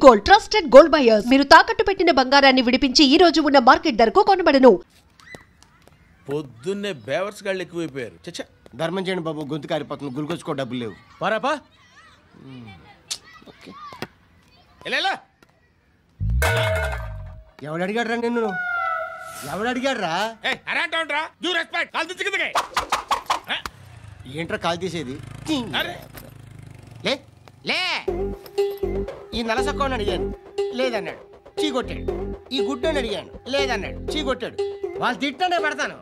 Gold, trusted gold buyers. మీరు తాకట్టు పెట్టిన బంగారాన్ని విడిపించి ఈ రోజు ఉన్న మార్కెట్ ధరకు కొనబడను. పొద్దున్నే బేవర్స్ గాళ్ళు ఎక్కువైపోయారు. చచ్చా ధర్మం చేయండి బాబు, గొంతు కారిపోతుంది. గురికొచ్చుకో, డబ్బులు లేవు. పారాపా ఓకే. ఎవడు అడిగాడు రా నిన్ను? ఎవడు అడిగాడు రా? ఏంట్రా కాల్ తీసేది? లే లే. ఈ నలసక్కని అడిగాను, లేదన్నాడు, చీ కొట్టాడు. ఈ గుడ్డని అడిగాను, లేదన్నాడు, చీ కొట్టాడు. వాళ్ళు తిట్టానే పెడతాను.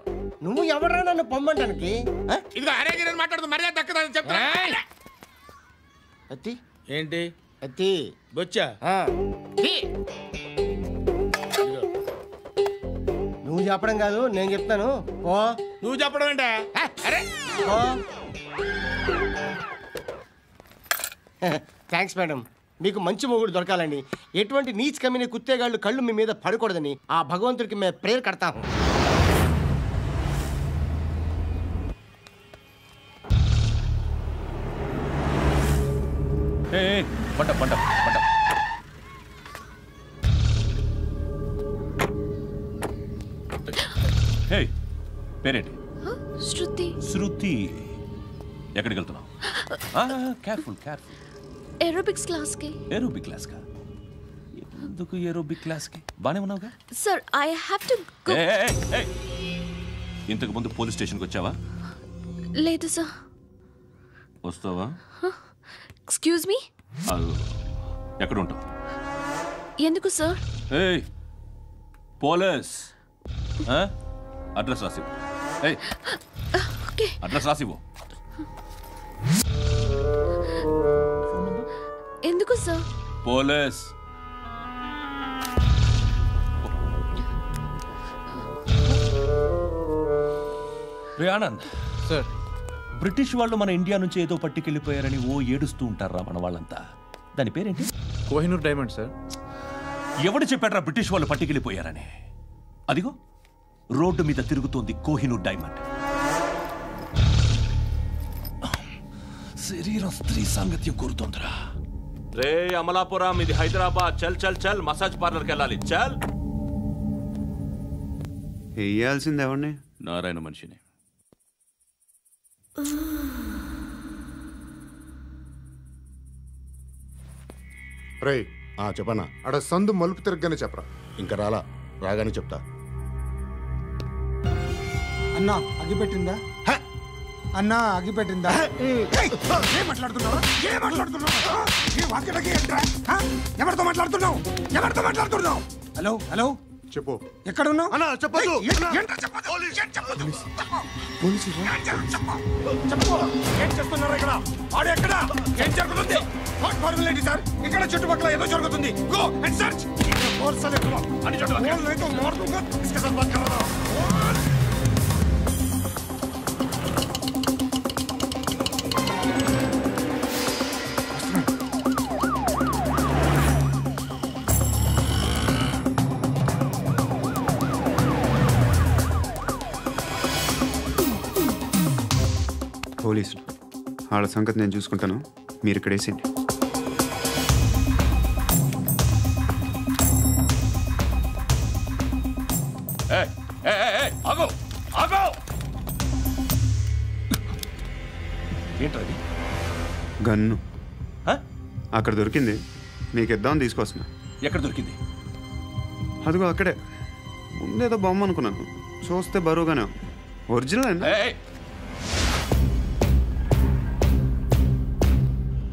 నువ్వు ఎవడరా నన్ను పొమ్మంటానికి? అత్తి ఏంటి అత్తి బొచ్చా? నువ్వు చెప్పడం కాదు, నేను చెప్తాను. ఓ నువ్వు చెప్పడం ఏంటా? Thanks madam. మీకు మంచి మొగుడు దొరకాలని, ఎటువంటి నీచ్ కమ్మిన కుత్తేగాళ్ళు కళ్ళు మీ మీద పడకూడదని ఆ భగవంతుడికి మేము ప్రేయర్ కడతాము. పేరేంటి? శృతి. శృతి. ఎక్కడికి వెళ్తున్నావు? Careful careful. ఏరోబిక్స్ క్లాస్ కి. ఏరోబిక్ క్లాస్ కా? ఎందుకు ఏరోబిక్ క్లాస్ కి? బానే ఉన్నావుగా? Sir I have to go. ఇంతకు ముందు పోలీస్ స్టేషన్కి వచ్చావా? లేదు సార్. వస్తావా? Excuse me. ఎక్కడ ఉంటావు? ఎందుకు సార్? పోలీస్ అడ్రస్ రాసివ్వు. అడ్రస్ రాసివ్వు. ఎందుకు సార్? పోలీస్. రే ఆనంద్ సార్, బ్రిటిష్ వాళ్ళు మన ఇండియా నుంచి ఏదో పట్టుకెళ్ళిపోయారని ఏడుస్తూ ఉంటారా మన వాళ్ళంతా? దాని పేరేంటి? Kohinoor diamond sir. ఎవడు చెప్పాడ్రా బ్రిటిష్ వాళ్ళు పట్టుకెళ్ళిపోయారని? అదిగో రోడ్డు మీద తిరుగుతోంది కోహినూర్ డైమండ్. శరీరం స్త్రీ సాంగత్యం కోరుతోందిరా. రే అమలాపురం, ఇది హైదరాబాద్. చల్ చల్ చల్, మసాజ్ పార్లర్కి వెళ్ళాలి. చల్. వేయాల్సింది ఎవరిని? నారాయణ మనిషిని. రే చెప్పనా? అడ సందు మలుపు తిరగగానే చెప్పరా. ఇంకా రాగానే చెప్తా. అన్నా అగిపెట్టిందా? అన్నా అగిపెట్టిందా? ఏం మాట్లాడుతున్నావు? ఎవరితో మాట్లాడుతున్నావు? హలో హలో, చెప్పు. ఎక్కడ ఉన్నావు? చెప్పదు. ఏం చేస్తున్నారు ఇక్కడ? వాడు ఎక్కడ? ఏం జరుగుతుంది? సార్, ఇక్కడ చుట్టుపక్కల ఏదో జరుగుతుంది. Go and search. పోలీసులు వాళ్ళ సంగతి నేను చూసుకుంటాను, మీరు ఇక్కడ వేసేయండి. ఏంటది? గన్ను అక్కడ దొరికింది, మీకు ఇద్దామని తీసుకొస్తున్నా. ఎక్కడ దొరికింది? అదిగో అక్కడే. ముందేదో బొమ్మ అనుకున్నాను, చూస్తే బరువుగానే ఒరిజినల్ అండి.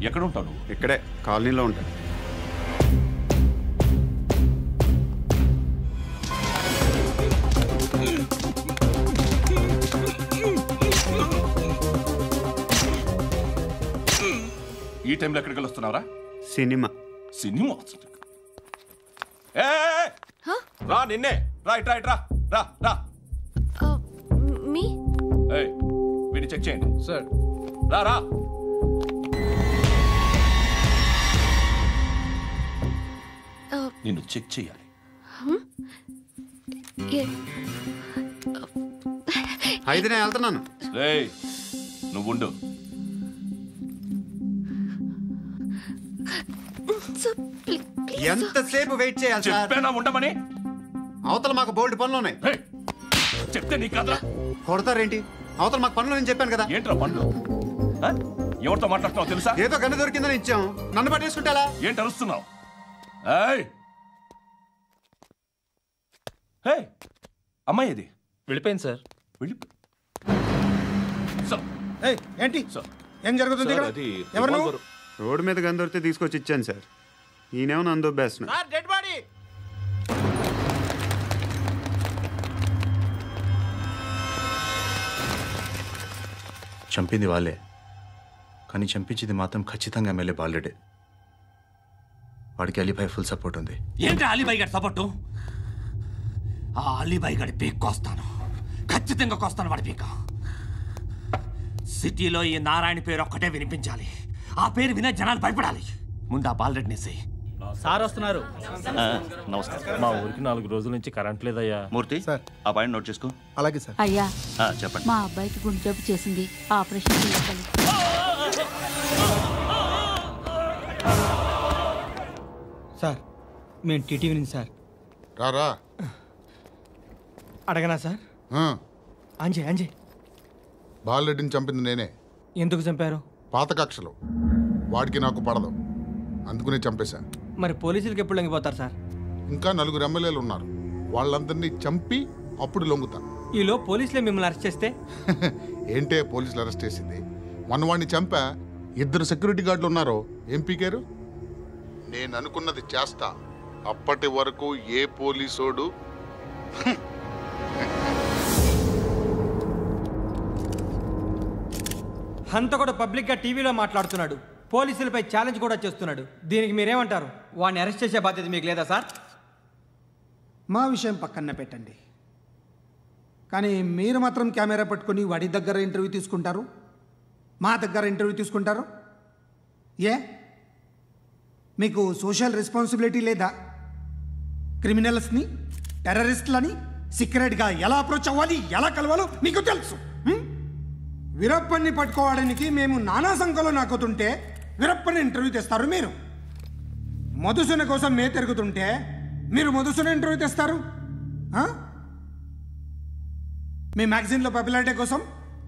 ఎక్కడ ఉంటావు నువ్వు? ఇక్కడే కాలనీలో ఉంటాను. ఈ టైంలో ఎక్కడికి వస్తున్నావురా? సినిమా. సినిమా? రా, నిన్నే. రైట్ రైట్, రా రా రా. మీ వీడిని చెక్ చేయండి సార్. రా రా. నిన్ను చెక్ చేయాలి. అయితే నేను వెళ్తున్నాను. నువ్వుండు. ఎంతసేపు వెయిట్ చేయాలి సార్? చెప్పేనా ఉండమని? అవతల మాకు బోల్డ్ పనులు ఉన్నాయి. చెప్తే నీ కదరా? కొడతారేంటి? అవతల మాకు పనులు నేను చెప్పాను కదా. ఏంట్రా పనులు? ఎవరితో మాట్లాడుతున్నావు తెలుసా? ఏదో గన్ను దొరికిందని ఇచ్చాం, నన్ను పట్టేసుకుంటా. ఏంటి అరుస్తున్నావు? అమ్మాయి ఇది వెళ్ళిపోయింది సార్. ఏంటి ఏం జరుగుతుంది ఇక్కడ? ఎవరు నువ్వు? రోడ్డు మీద గన్ను దొరికితే తీసుకొచ్చి ఇచ్చాను సార్. ఈయనేమో నన్ను దొబ్బేస్తున్నా. Dead body. చంపింది వాళ్ళే, కానీ చంపించింది మాత్రం ఖచ్చితంగా ఎమ్మెల్యే బాలుడే. వాడికి అలీబాయ్ ఫుల్ సపోర్ట్ ఉంది. ఏంటి అలీబాయ్ గారి సపోర్టు? ఆ అలీబాయ్ గారి పీక్ కోస్తాను, ఖచ్చితంగా కోస్తాను వాడి పీక. సిటీలో ఈ నారాయణ పేరు ఒక్కటే వినిపించాలి. ఆ పేరు వినే జనాలు భయపడాలి. ముందు ఆ బాలరెడ్డిని సార్ వస్తున్నారు. నమస్కారం. మా ఊరికి 4 రోజుల నుంచి కరెంట్ లేదయ్యా. మూర్తి సార్, ఆ పాయింట్ నోట్ చేసుకో. అలాగే సార్. అయ్యా చెప్పండి. మా అబ్బాయికి గుండె జబ్బు చేసింది, ఆపరేషన్ చేయాలి. సార్ మేము టీటీవీ నుంచి సార్. రారా. అడగనా సార్? అంజే బాలరెడ్డిని చంపింది నేనే. ఎందుకు చంపారు? పాత కక్షలు, వాడికి నాకు పడదు, అందుకునే చంపేశా. మరి పోలీసులకి ఎప్పుడు లొంగిపోతారు సార్? ఇంకా 4 ఎమ్మెల్యేలు ఉన్నారు, వాళ్ళందరినీ చంపి అప్పుడు లొంగుతా. ఈలో పోలీసులే మిమ్మల్ని అరెస్ట్ చేస్తే? ఏంటే పోలీసులు అరెస్ట్ చేసింది? మొన్న వాడిని చంపా, 2 సెక్యూరిటీ గార్డులు ఉన్నారు, ఏం పీకారు? నేను అనుకున్నది చేస్తా, అప్పటి వరకు ఏ పోలీసోడు హంత కూడా పబ్లిక్గా టీవీలో మాట్లాడుతున్నాడు, పోలీసులపై ఛాలెంజ్ కూడా చేస్తున్నాడు. దీనికి మీరేమంటారు? వాడిని అరెస్ట్ చేసే బాధ్యత మీకు లేదా సార్? మా విషయం పక్కన పెట్టండి, కానీ మీరు మాత్రం కెమెరా పట్టుకొని వాడి దగ్గర ఇంటర్వ్యూ తీసుకుంటారు, మా దగ్గర ఇంటర్వ్యూ తీసుకుంటారు. ఏ మీకు సోషల్ రెస్పాన్సిబిలిటీ లేదా? క్రిమినల్స్ని, టెర్రరిస్టులని సీక్రెట్గా ఎలా అప్రోచ్ అవ్వాలి, ఎలా కలవాలో మీకు తెలుసు. వీరప్పన్ని పట్టుకోవడానికి మేము నానా సంఖ్యలో నాకుతుంటే వీరప్పని ఇంటర్వ్యూ తెస్తారు మీరు. మధుసూన కోసం మే తిరుగుతుంటే మీరు మధుసూన ఇంటర్వ్యూ తెస్తారు. మీ మ్యాగజైన్లో పాపులారిటీ కోసం,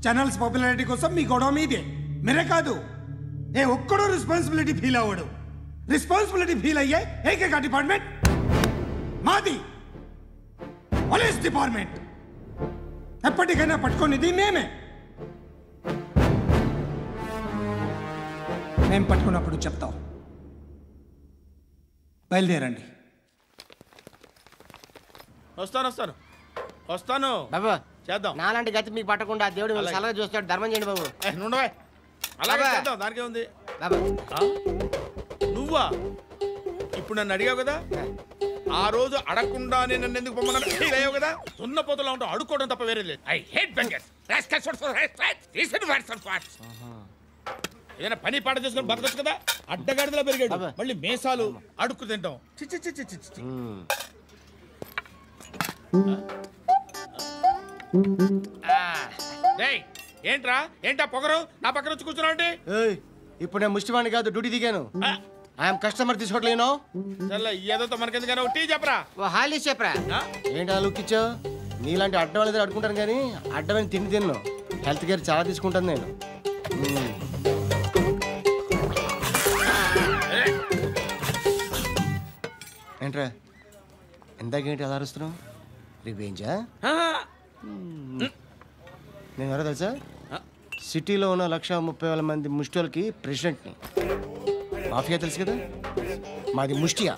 ఛానల్స్ పాపులారిటీ కోసం మీ గొడవ మీదే. మీరే కాదు, ఏ ఒక్కడో రెస్పాన్సిబిలిటీ ఫీల్ అవ్వడు. రెస్పాన్సిబిలిటీ ఫీల్ అయ్యే ఏకైక డిపార్ట్మెంట్ మాది, పోలీస్ డిపార్ట్మెంట్. ఎప్పటికైనా పట్టుకునేది మేమే. మేము పట్టుకున్నప్పుడు చెప్తాం. బయలుదేరండి. వస్తాను బాబా చేద్దాం. నాలాంటి గతి మీకు పట్టకుండా దేవుడు మిమ్మల్ని సలహా చూస్తాడు. ధర్మం చేయండి బాబు. నుండవే, అలాగే చేద్దాం, దానికే ఉంది. బాబా నువ్వా ఇప్పుడు నన్ను అడిగావు కదా, ఆ రోజు అడగకుండా నేను నన్ను ఎందుకు పొమ్మన్నా ఫీల్ అయ్యావు కదా. సున్న పోతలో ఉంటావు, అడుక్కోవడం తప్ప వేరే లేదు. I hate bangers. ఏదైనా పని పాట చేసుకుని బతకొచ్చు కదా. అడ్డగాడిదలా పెరిగాడు, మళ్ళీ మేసాలు అడుక్కు తింటాం. చిచ్చి చిచ్చి చిచ్చి. ఏంటా పొగరు నా పక్కన వచ్చి కూర్చున్నావు అంటే? ఇప్పుడు నేను ముష్టివాణి కాదు, డ్యూటీ దిగాను. ఐఎమ్ కస్టమర్ తీసుకోవట్లేను. ఏదో మనకెందుకైనా టీ చెప్పరా, హాలీస్ చెప్పరా. ఏంటి లుక్ ఇచ్చావు? నీలాంటి అడ్డం వాళ్ళ దగ్గర అడుకుంటాను, కానీ అడ్డమైన తిండి తిన్ను. హెల్త్ కేర్ చాలా తీసుకుంటాను నేను. ఏంట్రా ఇందాకేంటి అలా అరుస్తున్నావు? రివేంజా? నేను ఎవరో తెలుసా? సిటీలో ఉన్న 130,000 మంది ముష్టిలకి ప్రెసిడెంట్ని. మాఫియా తెలుసు కదా, మాది ముష్టియా.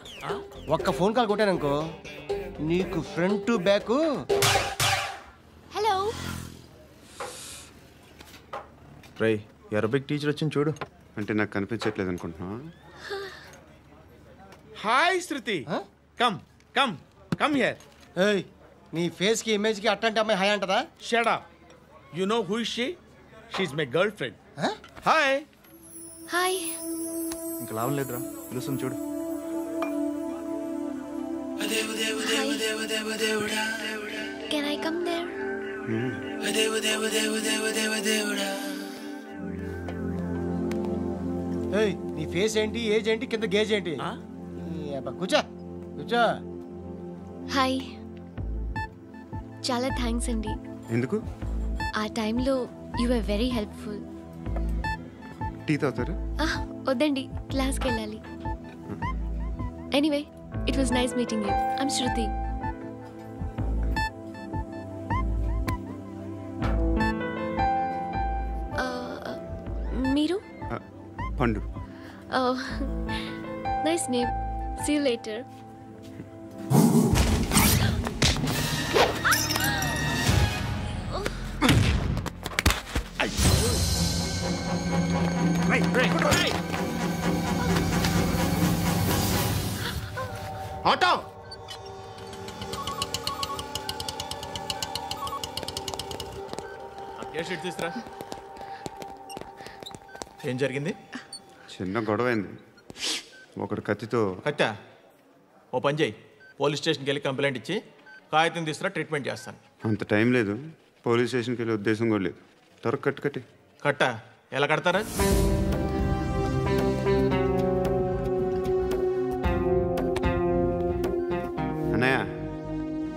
ఒక్క ఫోన్ కాల్ కొట్టాననుకో, నీకు front to back. Hello Rai, Arabic teacher వచ్చింది చూడు. అంటే నాకు కనిపించట్లేదు అనుకుంటున్నా. Hi Shruti, come come come here. ఏయ్, నీ ఫేస్ కి ఇమేజ్ కి అట్టంటే అమ్మాయి హాయ్ అంటదా? Shut up. You know who is she? She is my girlfriend. Hi hi. ఇంకా లాభం లేదురా, పిలుస్తుంది చూడు. Can I come there? ఏయ్, నీ ఫేస్ ఏంటి, ఏజ్ ఏంటి, కింద గేజ్ ఏంటి? కూర్చో కూర్చో. హాయ్. చాలా థ్యాంక్స్ అండి. ఎందుకు? ఆ టైంలో you are very helpful. Tea తాగుతారా? వద్దండి, క్లాస్కి వెళ్ళాలి. Anyway, it was nice meeting you. I'm Shruti. మీరు? Pandu. Nice name. See you later. Auto. తీసురా. ఏం జరిగింది? చిన్న గొడవ అయింది. ఒకడు కత్తితో. కట్టా? ఓ పని చేయి, పోలీస్ స్టేషన్కి వెళ్ళి కంప్లైంట్ ఇచ్చి కాగితం తీసుకురా, ట్రీట్మెంట్ చేస్తాను. అంత టైం లేదు. పోలీస్ స్టేషన్కి వెళ్ళే ఉద్దేశం కూడా లేదు. త్వరగా కట్టి. కట్టా? ఎలా కడతారా? అన్నయ్య,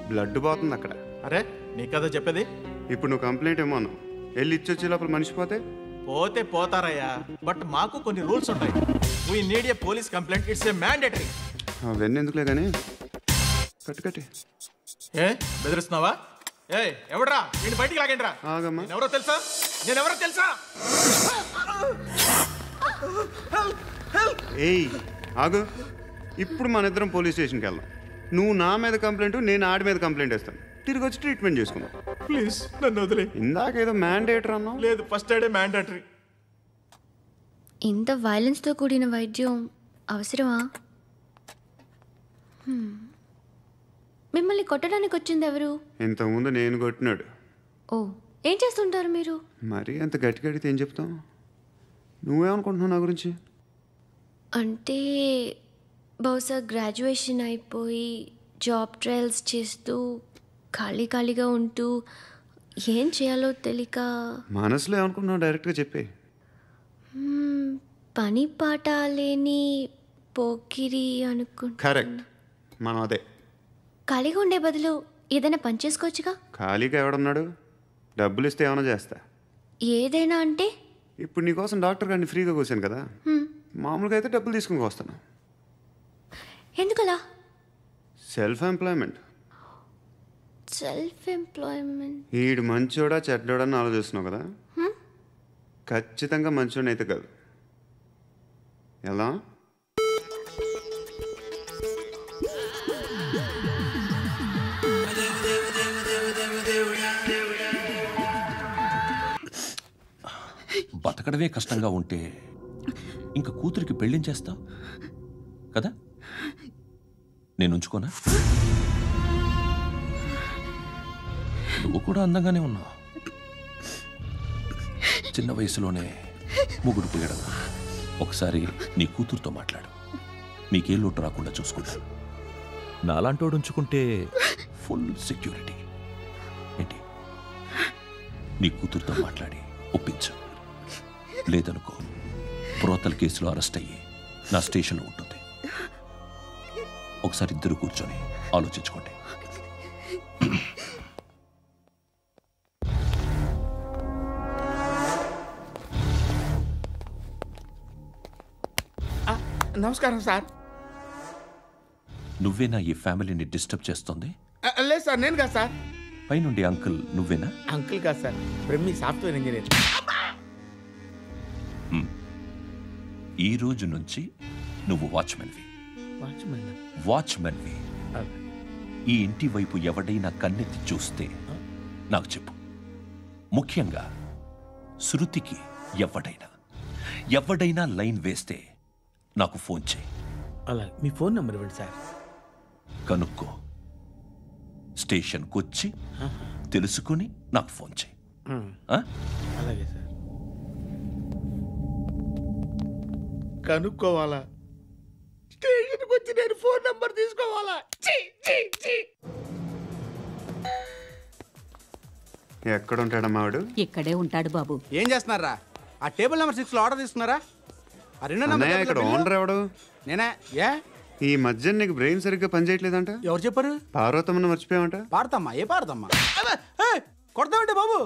బ్లడ్ పోతుంది అక్కడ. అరే నీ కదా చెప్పేది. ఇప్పుడు నువ్వు కంప్లైంట్ ఏమో అన్నావు. వెళ్ళి ఇచ్చొచ్చే లోపల మనిషి పోతే పోతే పోతారయ్యా, బట్ మాకు కొన్ని రూల్స్ ఉంటాయి. We need a police complaint. It's a mandatory. అవన్నీ ఎందుకులే కానీ కట్టి. ఏ బెదిరిస్తున్నావా? ఏ ఎవడ్రా? నేను బయటికి లాగండిరా. ఆగమ్మా. ఎవరో తెలుసా? నేనెవరో తెలుసా? ఏయ్ ఆగు. ఇప్పుడు మన ఇద్దరం పోలీస్ స్టేషన్కి వెళ్దాం. నువ్వు నా మీద కంప్లైంట్, నేను ఆడి మీద కంప్లైంట్ వేస్తాను. తిరిగి వచ్చి ట్రీట్మెంట్ చేసుకుందాం. ప్లీజ్ నన్ను వదిలే. ఇందాకేదో మ్యాండేటరీ అన్నావు. లేదు, ఫస్ట్ ఎయిడే మ్యాండేటరీ. ఇంత వైలెన్స్తో కూడిన వైద్యం అవసరమా? మిమ్మల్ని కొట్టడానికి వచ్చింది ఎవరు? ఇంతకుముందు నేను కొట్టినాడు. ఓ, ఏం చేస్తుంటారు మీరు? మరీ అంత గట్టిగా అడిగితే ఏం చెప్తావు? నువ్వేమనుకుంటున్నావు నా గురించి? అంటే బహుశా గ్రాడ్యుయేషన్ అయిపోయి జాబ్ ట్రయల్స్ చేస్తూ ఖాళీగా ఉంటూ ఏం చేయాలో తెలియక. మనసులో ఏమనుకుంటున్నావు డైరెక్ట్గా చెప్పే. పని పాట లేని పోకిరి అనుకుంటా. కరెక్ట్, మనం అదే. ఖాళీగా ఉండే బదులు ఏదైనా పని చేసుకోవచ్చుగా. ఖాళీగా ఎవడున్నాడు? డబ్బులు ఇస్తే ఏమైనా చేస్తా. ఏదైనా అంటే? ఇప్పుడు నీకోసం డాక్టర్ గారిని ఫ్రీగా కూర్చాను కదా. మామూలుగా అయితే డబ్బులు తీసుకుని వస్తాను. ఎందుకలా? Self employment. ఈడు మంచోడా చెడ్డోడా అని ఆలోచిస్తున్నావు కదా. ఖచ్చితంగా మంచోడని అయితే కాదు. ఎలా? బతకడమే కష్టంగా ఉంటే ఇంకా కూతురికి పెళ్ళించేస్తావు కదా. నేను ఉంచుకోనా? నువ్వు కూడా అందంగానే ఉన్నావు. చిన్న వయసులోనే ముగ్గురు పోయడం. ఒకసారి నీ కూతురుతో మాట్లాడు. మీకే లోటు రాకుండా చూసుకుంటాను. నాలాంటోడు ఉంచుకుంటే ఫుల్ సెక్యూరిటీ. ఏంటి? నీ కూతురుతో మాట్లాడి ఒప్పించు. లేదనుకో, ప్రోతల కేసులో అరెస్ట్ అయ్యి నా స్టేషన్లో ఉంటుంది. ఒకసారి ఇద్దరు కూర్చొని ఆలోచించుకోండి. నమస్కారం సార్. నువ్వేనా ఈ ఫ్యామిలీని డిస్టర్బ్ చేస్తుంది? లేదు సార్, నేను కాదు సార్. పైనుండి అంకుల్ నువ్వేనా? అంకుల్ కాదు సార్, బ్రహ్మి సాఫ్ట్వేర్ ఇంజనీర్. ఈ రోజు నుంచి నువ్వు వాచ్మెన్వి. వాచ్మెన్వి. ఈ ఇంటి వైపు ఎవడైనా కన్నెత్తి చూస్తే నాకు చెప్పు. ముఖ్యంగా శృతికి ఎవడైనా లైన్ వేస్తే నాకు ఫోన్ చేయి. అలా మీ ఫోన్ నెంబర్ ఇవ్వండి సార్. కనుక్కో, స్టేషన్కి వచ్చి తెలుసుకుని నాకు ఫోన్ చేయి. అలాగే సార్. కనుక్కోవాలా? స్టేషన్కి వచ్చి నేను ఫోన్ నెంబర్ తీసుకోవాలా? ఎక్కడ ఉంటాడమ్మా వాడు? ఇక్కడే ఉంటాడు బాబు. ఏం చేస్తున్నారా? ఆ టేబుల్ నెంబర్ 6 లో ఆర్డర్ తీసుకున్నారా? ఆ రెండో నెంబర్ ఇక్కడ ఓనర్ ఎవడు? నేనే. ఏ ఈ మధ్య నీకు బ్రెయిన్ సరిగ్గా పనిచేయట్లేదంట. ఎవరు చెప్పారు? పార్వతమ్మను మర్చిపోయామంట. పాడతామ్మా? ఏ పాడతామ్మా? కొడతామంటే బాబు.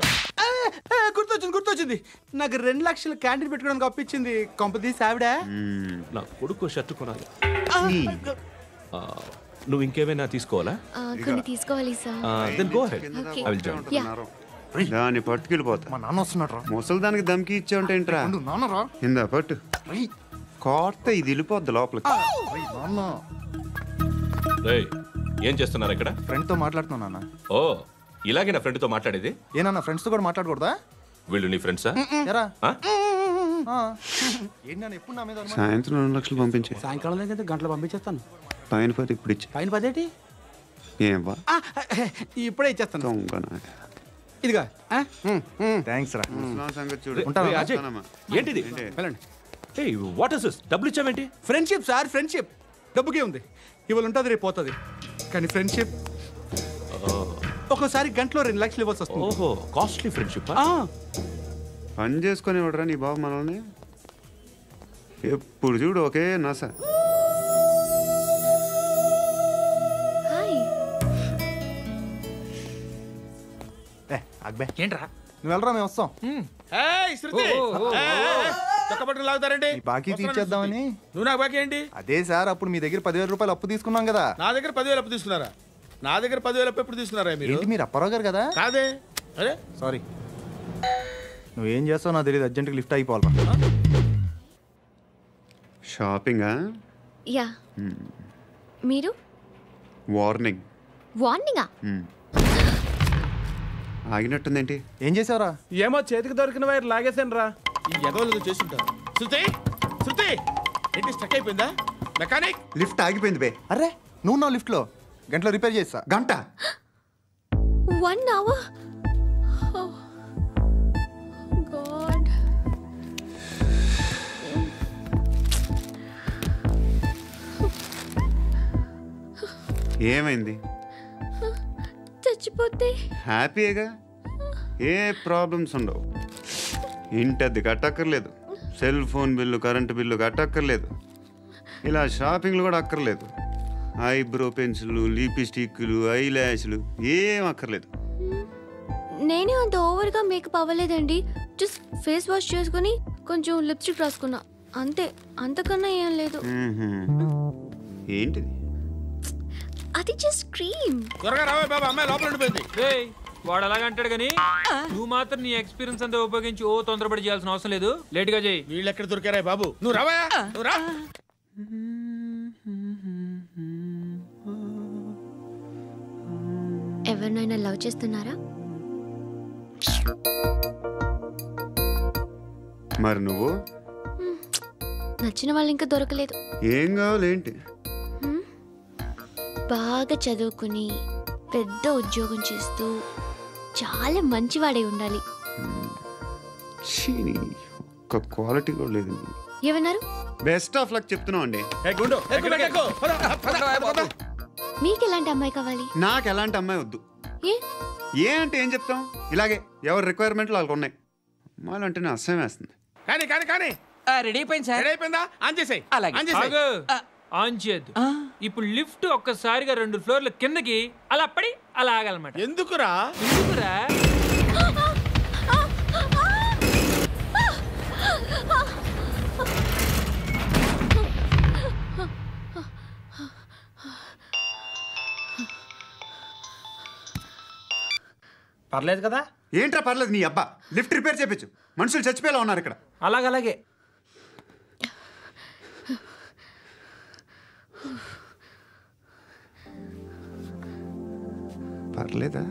గుర్తొచ్చింది. నాకు 2 లక్షలు క్యాంటీన్ పెట్టుకోవడానికి అప్పించింది కొంపదీసి ఆవిడ. నా కొడుకు షర్ట్ కొనాలి. నువ్వు ఇంకేమైనా తీసుకోవాలా? కొన్ని తీసుకోవాలి sir. Then go ahead. I will join. దాన్ని పట్టుకెళ్ళిపోతా. మా నాన్న వస్తున్నాడు రా. ముసలి దానికి దమ్కి ఇచ్చావుంటే ఏంట్రా? నాన్నరా ఇందా పట్టు. కోర్త ఇది వెళ్ళిపోద్ది లోపలికి. ఏం చేస్తున్నారు ఇక్కడ? ఫ్రెండ్ తో మాట్లాడుతున్నా నాన్న. ఓ, ఇలాగే నా ఫ్రెండ్ తో మాట్లాడేది? ఏనా ఫ్రెండ్స్ తో కూడా మాట్లాడకూడదా? వీళ్ళు నీ ఫ్రెండ్సా? సాయంత్రం 2 లక్షలు పంపించే. సాయంకాలం దగ్గర గంటలు పంపించేస్తాను. పైన 10 ఇప్పుడు ఇచ్చే. పైన 10 ఏంటి? ఏం బా ఇప్పుడే ఇచ్చేస్తాను. ఇదిగా థ్యాంక్స్ రా. సంగతి చూడు. ఏంటిది? What is this? డబ్బులు ఇచ్చావేంటి? Friendship sir, friendship. డబ్బుకే ఉంది, ఇవాళ ఉంటుంది రేపు పోతుంది. కానీ ఫ్రెండ్షిప్ ఒక్కోసారి గంటలో 2 లక్షలు ఇవ్వాల్సి వస్తుంది. ఓహో, కాస్ట్లీ ఫ్రెండ్షిప్. పని చేసుకొని ఇవ్వడరా నీ బాబు మనల్ని. ఎప్పుడు చూడు ఒకే నాస. ఏంట్రా? నువ్వు వెళ్ళరా, మేము వస్తాం. లాగుతారండి. బాకీ తీర్చేద్దామని. నువ్వు నాకు బాకీ ఏంటి? అదే సార్, అప్పుడు మీ దగ్గర 10,000 రూపాయలు అప్పు తీసుకున్నాం కదా. నా దగ్గర 10,000 అప్పు తీసుకున్నారా? నా దగ్గర 10,000 అప్పు ఎప్పుడు తీసుకున్నారా మీరు? మీరు అప్పారావు గారు కదా? కాదే. అరే సారీ. నువ్వేం చేస్తావు నాకు తెలియదు. అర్జెంట్గా లిఫ్ట్ అయిపోవాలి. షాపింగా? యా. మీరు? వార్నింగ్. వార్నింగా? ఆగినట్టుందేంటి? ఏం చేసావురా? ఏమో చేతికి దొరికిన వైర్ లాగేసాను రా. ఈ ఎగవలు చేస్తుంటారు. శృతి ఏంటి స్టక్ అయిపోయిందా? మెకానిక్ లిఫ్ట్ ఆగిపోయింది బే. అరే నువ్వు నా లిఫ్ట్ లో గంటలో రిపేర్ చేస్తా. గంట? 1 hour? Oh God. ఏమైంది? చచ్చిపోతే హ్యాపీగా, ఏ ప్రాబ్లమ్స్ ఉండవు. ఇంటి అద్దె కట్టక్కర్లేదు, cell phone bill, current bill కట్టక్కర్లేదు, ఇలా షాపింగ్లు కూడా అక్కర్లేదు. ఐబ్రో పెన్సిల్లు, లిప్స్టిక్లు, ఐ ల్యాష్లు ఏం అక్కర్లేదు. నేనే అంత ఓవర్గా మేకప్ అవ్వలేదండి. జస్ట్ ఫేస్ వాష్ చేసుకుని కొంచెం లిప్స్టిక్ రాసుకున్నా అంతే. అంతకన్నా ఏం లేదు. ఏంటిది? అది జస్ట్ క్రీమ్. త్వరగా రావే బాబా, అమ్మాయి లోపల ఉండిపోయింది. వాడు అలాగంటాడు కానీ నువ్వు మాత్రం నీ ఎక్స్పీరియన్స్ అంతా ఉపయోగించి తొందరపడి చేయాల్సిన అవసరం లేదు. లేట్ గా చేయి. వీళ్ళు ఎక్కడ దొరికారా బాబు? నువ్వు రావా, నువ్వు రా. ఎవరినైనా లవ్ చేస్తున్నారా? మరి నువ్వు? నచ్చిన వాళ్ళు ఇంకా దొరకలేదు. ఏం కావాలి ఏంటి? బాగా చదువుకుని పెద్ద ఉద్యోగం చేస్తూ చాలా మంచివాడే ఉండాలి. ఒక్క క్వాలిటీ కూడా లేదు. ఏమన్నారు? బెస్ట్ ఆఫ్ లక్ చెప్తున్నావు అండి. మీకు ఎలాంటి అమ్మాయి కావాలి? నాకు ఎలాంటి అమ్మాయి వద్దు. ఏ అంటే ఏం చెప్తాం, ఇలాగే ఎవరి రిక్వైర్మెంట్లు వాళ్ళకు ఉన్నాయి. అమ్మాయిలు అంటేనే అసహ్యం వేస్తుంది. కానీ కానీ కానీ రెడీ అయిపోయింది సార్. రెడీ అయిపోయిందా? ఆన్ చేసేయ్. ఆన్ చేయద్దు. ఇప్పుడు లిఫ్ట్ ఒక్కసారిగా 2 ఫ్లోర్ల కిందకి అలా పడి అలా ఆగాలన్నమాట. ఎందుకురా? పర్లేదు కదా? ఏంట్రా పర్లేదు? నీ అబ్బా లిఫ్ట్ రిపేర్ చేయించు. మనుషులు చచ్చిపోయేలా ఉన్నారు ఇక్కడ. అలాగే పర్లేదా?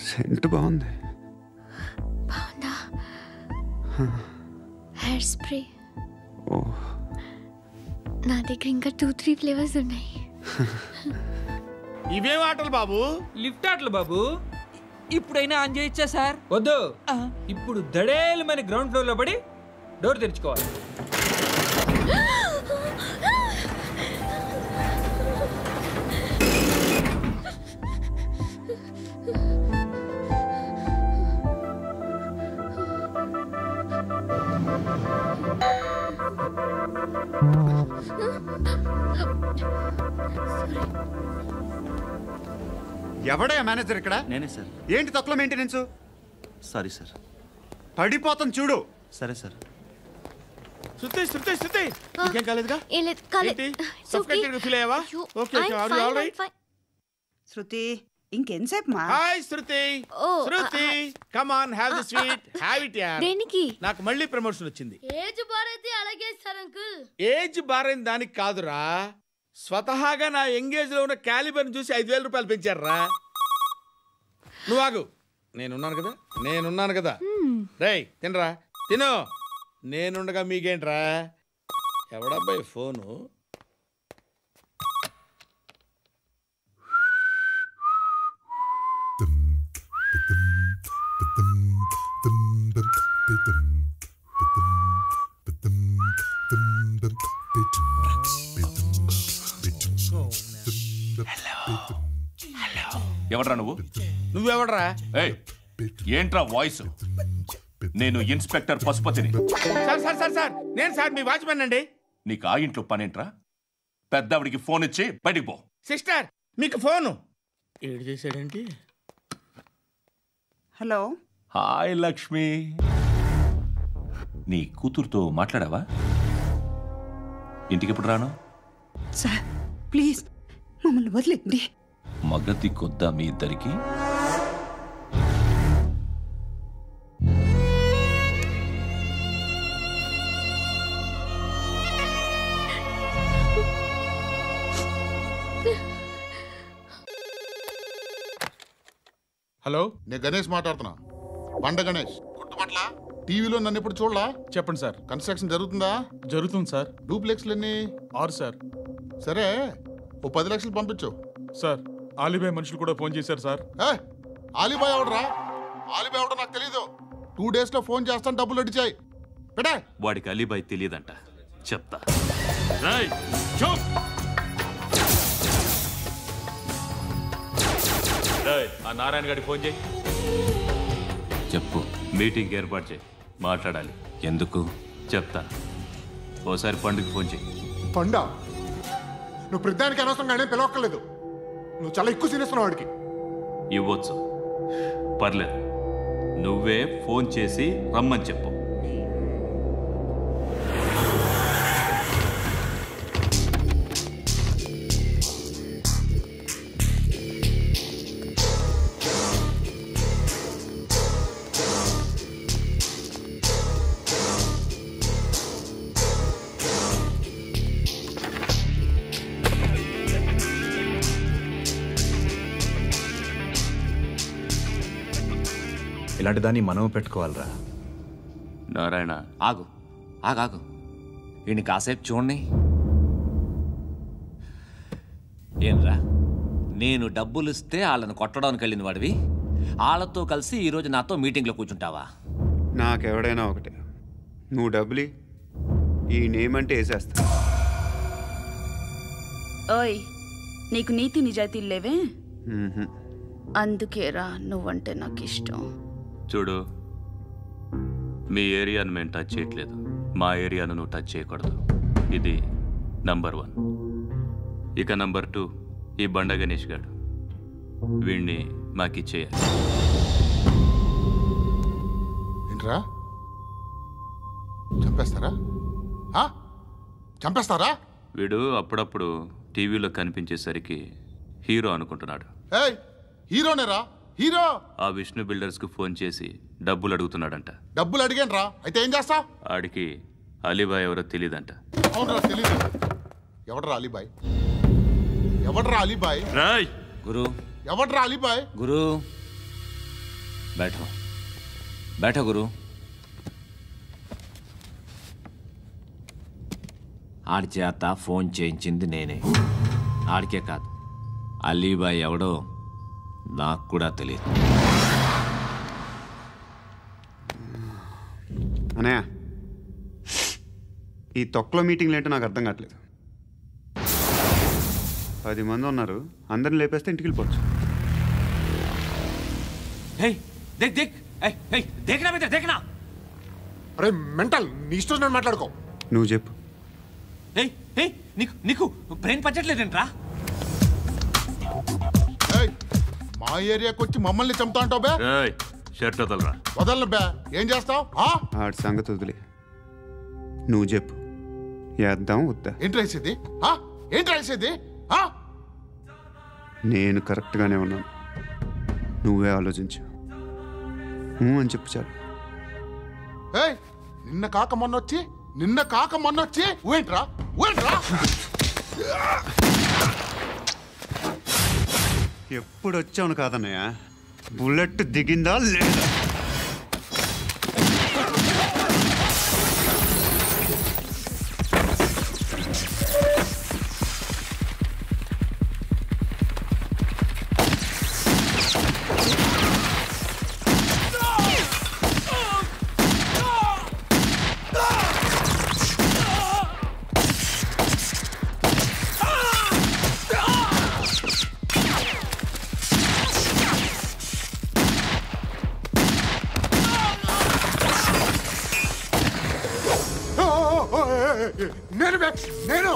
సెంట్ బాగుంది. బాగుందా? Hair spray. ఓ, నా దగ్గర ఇంకా 2-3 ఫ్లేవర్స్ ఉన్నాయి. ఇవేం ఆటలు బాబు? లిఫ్ట్ ఆటలు బాబు. ఇప్పుడైనా ఆన్ చేయొచ్చా సార్? వద్దు. ఇప్పుడు దడేలు మన గ్రౌండ్ ఫ్లోర్ లో పడి డోర్ తెరుచుకోవాలి. ఎవడయ్యా మేనేజర్ ఇక్కడ? నేనే సార్. ఏంటి తక్కువ మెయింటెనెన్స్? Sorry sir. పడిపోతాం చూడు. సరే సార్. శృతి శృతి శృతి ఇంకేం కాలేదుగా? ఏం లేదు, కాలేదు. సఫికేటెడ్ ఫీల్ అయ్యావా? Okay okay, are you all right? Shruti ఇంకెంతసేపు మా? Hi Shruti. Shruti come on, have the sweet, have it యార్. దేనికి? నాకు మళ్ళీ ప్రమోషన్ వచ్చింది. ఏజ్ బారైతే అలాగే సార్ అంకుల్. ఏజ్ బారైన దానికి కాదురా, స్వతహాగా నా ఎంగేజ్ లో ఉన్న క్యాలిబర్ చూసి 5,000 రూపాయలు పెంచారా. నువ్వు ఆగు, నేనున్నాను కదా. రేయ్ తినరా, తిను. నేనుండగా మీకేంట్రా? ఎవడబ్బాయి ఫోను? ఎవడ్రా నువ్వు? నువ్వెవడ్రా? ఏంట్రా వాయిస్? నేను ఇన్స్పెక్టర్ పశుపతిని. సార్ నేను సార్ మీ వాచ్మెన్ అండి. నీకు ఆ ఇంట్లో పనేంట్రా? పెద్దవిడికి ఫోన్ ఇచ్చి బయటికి పో. సిస్టర్ మీకు ఫోను. ఏడు చేశాడేంటి? హలో. హాయ్ లక్ష్మి. నీ కూతురుతో మాట్లాడావా? ఇంటికి ఎప్పుడు రాను? సార్ ప్లీజ్ మమ్మల్ని వదిలేండి. మగతి కొద్దా మీ ఇద్దరికి? హలో, నేను గణేష్ మాట్లాడుతున్నా. బండ గణేష్ గుర్తుపట్లా? టీవీలో నన్ను ఎప్పుడు చూడలా? చెప్పండి సార్. కన్స్ట్రక్షన్ జరుగుతుందా? జరుగుతుంది సార్. డూప్లెక్స్లు ఎన్ని? 6 సార్. సరే, ఓ 10 లక్షలు పంపించు. సార్ ఆలిబాయ్ మనుషులు కూడా ఫోన్ చేశారు సార్. ఆలిబాయ్ ఎవడరా? ఆలిబాయ్ ఎవడో నాకు తెలీదు. 2 days లో ఫోన్ చేస్తాను, డబ్బులు అడిచాయి. పెడే. వాడికి అలీబాయ్ తెలియదంట, చెప్తా. ఆ నారాయణ గారికి ఫోన్ చేయి. చెప్పు. మీటింగ్ ఏర్పాటు చేయి, మాట్లాడాలి. ఎందుకు? చెప్తా. ఓసారి పండుగ ఫోన్ చేయి. పండ నువ్వు ప్రతిదానికి అనవసరంగానే పిలవక్కర్లేదు. నువ్వు చాలా ఎక్కువ సీనిస్తున్నావు వాడికి. ఇవ్వచ్చు, పర్లేదు. నువ్వే ఫోన్ చేసి రమ్మని చెప్పు. ఇలాంటి దాన్ని మనం పెట్టుకోవాలరా. నారాయణ ఆగు ఆగాగు, వీడిని కాసేపు చూడండి. ఏంరా, నేను డబ్బులు ఇస్తే వాళ్ళని కొట్టడానికి వెళ్ళిన వాడివి, వాళ్ళతో కలిసి ఈరోజు నాతో మీటింగ్లో కూర్చుంటావా? నాకెవడైనా ఒకటే, నువ్వు డబ్బులి, ఈ నేమ్ అంటే వేసేస్తా. ఓయ్, నీకు నీతి నిజాయితీలు లేవే? అందుకేరా నువ్వంటే నాకు ఇష్టం. చూడు, మీ ఏరియాను మేము టచ్ చేయట్లేదు, మా ఏరియాను నువ్వు టచ్ చేయకూడదు. ఇది నంబర్ 1. ఇక నంబర్ 2, ఈ బండ గణేష్ గారు, వీణ్ణి మాకిచ్చేయాలి. ఏంట్రా, చంపేస్తారా? చంపేస్తారా? వీడు అప్పుడప్పుడు టీవీలో కనిపించేసరికి హీరో అనుకుంటున్నాడు. హీరోనేరా, హీరో. ఆ విష్ణు బిల్డర్స్కు ఫోన్ చేసి డబ్బులు అడుగుతున్నాడంట. డబ్బులు అడిగాను రా, అయితే ఏం చేస్తా? ఆడికి అలీబాయ్ ఎవరో తెలియదంట. అవునరా, తెలీదు. ఎవడరా అలీబాయ్? ఎవడరా అలీబాయ్? రాయ్ గురు. ఎవడరా అలీబాయ్? గురు बैठो बैठो गुरु. ఆడి చేత ఫోన్ చేయించింది నేనే. ఆడికే కాదు, అలీబాయ్ ఎవడో నాకు కూడా తెలియదు. అనయ్య, ఈ తొక్కలో మీటింగ్లు ఏంటో నాకు అర్థం కావట్లేదు. 10 మంది ఉన్నారు, అందరిని లేపేస్తే ఇంటికి వెళ్ళిపోవచ్చు. देख देख देखना बेटा देखना. అరే మెంటల్, నీ ఇష్టం నేను మాట్లాడుకో. నువ్వు చెప్పు, ఏయ్ ఏయ్ నీకు నీకు బ్రెయిన్ పచ్చట్లేదంట్రా? మా ఏరియాకి వచ్చి మమ్మల్ని చంపుతా అంటావు బే? షర్ట్ వదలరా. వదలను బే. ఏం చేస్తావు? ఆడి సంగతి వదిలే, నువ్వు చెప్పు, వేద్దాం వద్దా? ఏంటి రాసేది? ఏంటి రాసేది? నేను కరెక్ట్గానే ఉన్నాను, నువ్వే ఆలోచించు. అని చెప్పు చాలు. నిన్న కాక మొన్నొచ్చి ఊయంట్రా. ఎప్పుడు వచ్చావును కాదన్నయ్య, బుల్లెట్ దిగిందా లేదా? నేను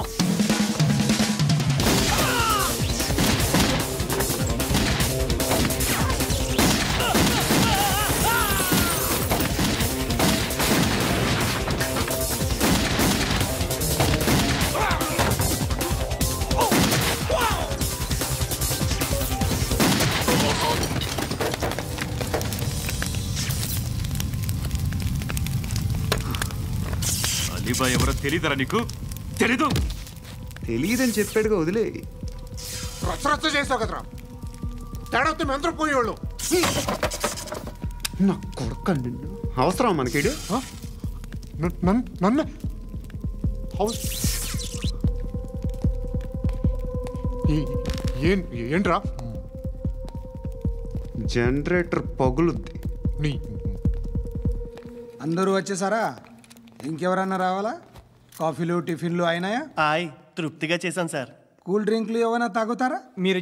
అలీబాయ్ ఎవరో తెలీదరా నీకు? తెలీదని చెప్పాడుగా, వదిలే. రచ్చ చేసావు కదరా, తేడా వస్తే మెంతరం పోయేవాళ్ళు. నా కొడుకు నిన్ను అవసరం మనకిడు. నన్ను ఏంట్రా? జనరేటర్ పగులుద్ది. అందరూ వచ్చేసారా? ఇంకెవరన్నా రావాలా? కాఫీలు టిఫిన్లు అయినాయా? తృప్తిగా చేశాను సార్. కూల్ డ్రింక్లు ఏమైనా తాగుతారా? మీరు